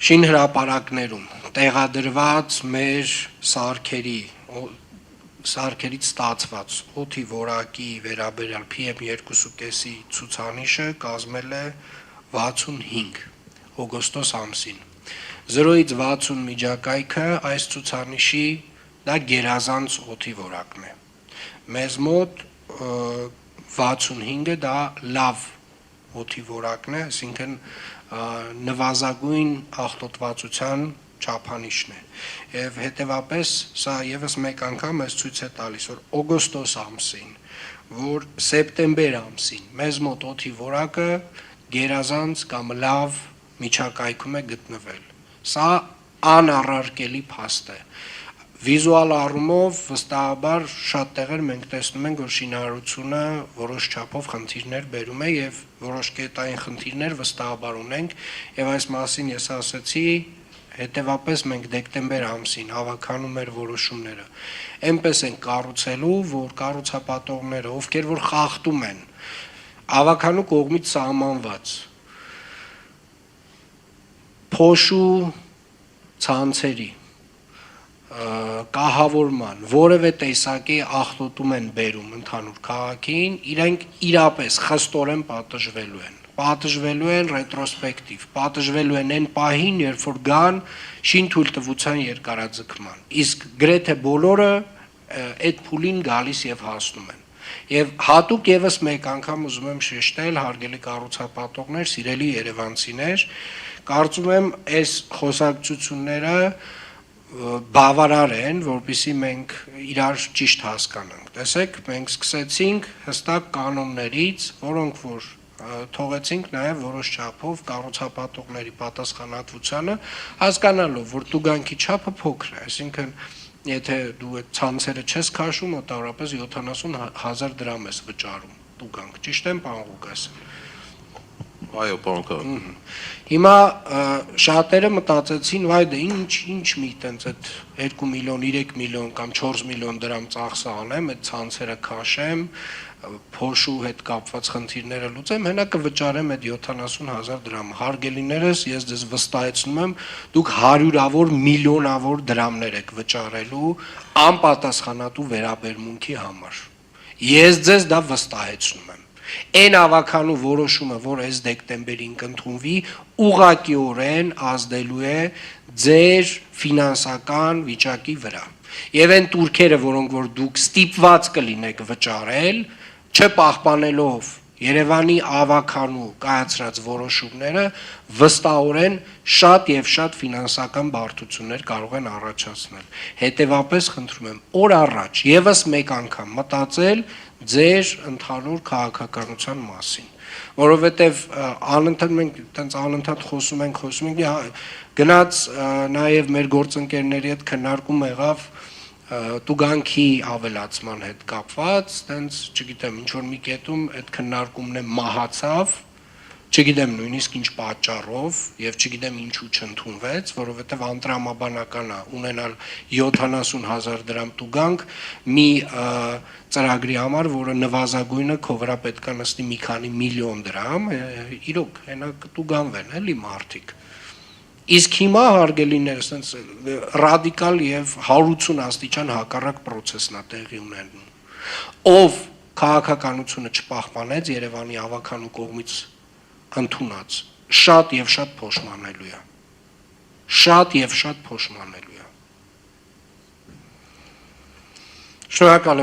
շինհրապարակներում տեղադրված մեր սարքերից ստացված օդի որակի վերաբերյալ PM2.5-ի ցուցանիշը կազմել է 65 օգոստոս ամսին։ 0-ից 60 միջակայքը այս ցուցանիշի դա գերազանց օդի որակն է։ Մեզ մոտ 65-ը դա լավ օդի որակն է, այսինքն նվազագույն աղտոտվածության չափանիշն է։ Եվ հետևապես սա եւս մեկ անգամ մեզ ցույց է տալիս, որ օգոստոս ամսին, որ սեպտեմբեր ամսին մեզ մոտ օդի որակը գերազանց կամ լավ միջակայքում է գտնվել։ Սա անառարկելի փաստ է։ Վիզուալ առումով վստահաբար շատ տեղեր մենք տեսնում ենք, որ շինարարությունը որոշ չափով խնդիրներ բերում է եւ որոշ կետային խնդիրներ վստահաբար ունենք եւ այս մասին ես ասացի, հետեւապես մենք դեկտեմբեր ամսին հավաքանում մեր որոշումները այնպես են կառուցելու, որ կառուցապատողները, ովքեր որ խախտում են ավականու կողմից սահմանված փոշու ցանցերի կահավորման որևէ տեսակի աղտոտում են բերում ընդհանուր քաղաքին, իրենք իրապես խստորեն պատժվելու են ռետրոսպեկտիվ, պատժվելու են այն պահին, երբ որ գան շինթույլտվության երկարաձգման, իսկ գրեթե բոլորը այդ փուլին գալիս եւ հասնում են։ Եվ հատուկ եւս մեկ անգամ ուզում եմ շեշտել, հարգելի կառուցապատողներ, սիրելի երևանցիներ, կարծում եմ այս խոսակցությունները բավարար են, որպեսզի մենք իրար ճիշտ հասկանանք։ Տեսեք, մենք սկսեցինք հստակ կանոններից, որոնք որ թողեցինք նաև որոշ չափով կառուցապատողների պատասխանատվությանը, հասկանալով, որ տուգանքի չափը փոքր է, այսինքն եթե դու այդ ցանցերը չես քաշում, մոտավորապես 70,000 դրամ ես վճարում տուգանք, ճիշտ եմ, պարոն Ղուկաս։ Այո, պարոն քաղաքապետ։ Հիմա շատերը մտածեցին, վայ դե ինչ մի տենց այդ 2 միլիոն, 3 միլիոն կամ 4 միլիոն դրամ ծախսը անեմ, այդ ցանցերը քաշեմ, փոշու հետ կապված խնդիրները լուծեմ, հենա կվճարեմ այդ 70,000 դրամ։ Հարգելիներս, ես ձեզ վստահեցնում եմ, դուք հարյուրավոր, միլիոնավոր դրամներ եք վճարելու անպատասխանատու վերաբերմունքի համար։ Ես ձեզ դա վստահեցնում եմ։ Այն ավականու որոշումը, որ այս դեկտեմբերին կընդունվի, ուղղակիորեն ազդելու է ձեր ֆինանսական վիճակի վրա։ Եվ այն տուրքերը, որոնք որ դուք ստիպված կլինեք վճարել, չպահպանելով Երևանի ավականու կայացրած որոշումները, վստահորեն շատ եւ շատ ֆինանսական բարդություններ կարող են առաջացնել։ Հետևապես խնդրում եմ օր առաջ եւս մեկ անգամ մտածել ձեր ընդհանուր քաղաքականության մասին, որովհետև անընդհատ մենք տենց անընդհատ խոսում ենք, գնաց նաև մեր գործընկերների հետ քննարկում եղավ տուգանքի ավելացման հետ կապված, տենց չգիտեմ, ինչ որ մի կետում այդ քննարկումն է մահացավ, չգիտեմ նույնիսկ ինչ պատճառով եւ չգիտեմ ինչու չընդունվեց, որովհետեւ անտրամաբանական է ունենալ 70,000 դրամ տուգանք մի ծրագրի համար, որը նվազագույնը քո վրա պետք է նստի մի քանի միլիոն դրամ, իրոք հենա կտուգանվեն էլի մարդիկ։ Իսկ հիմա հարգելիներս այնց ռադիկալ եւ 180 աստիճան հակառակ process-ն է տեղի ունենում։ Ով քաղաքականությունը չպահպանեց Երևանի ավականու կողմից ընդունած, շատ եւ շատ փոշմանելու է։ Շատ եւ շատ փոշմանելու է։ Շնորհակալ եմ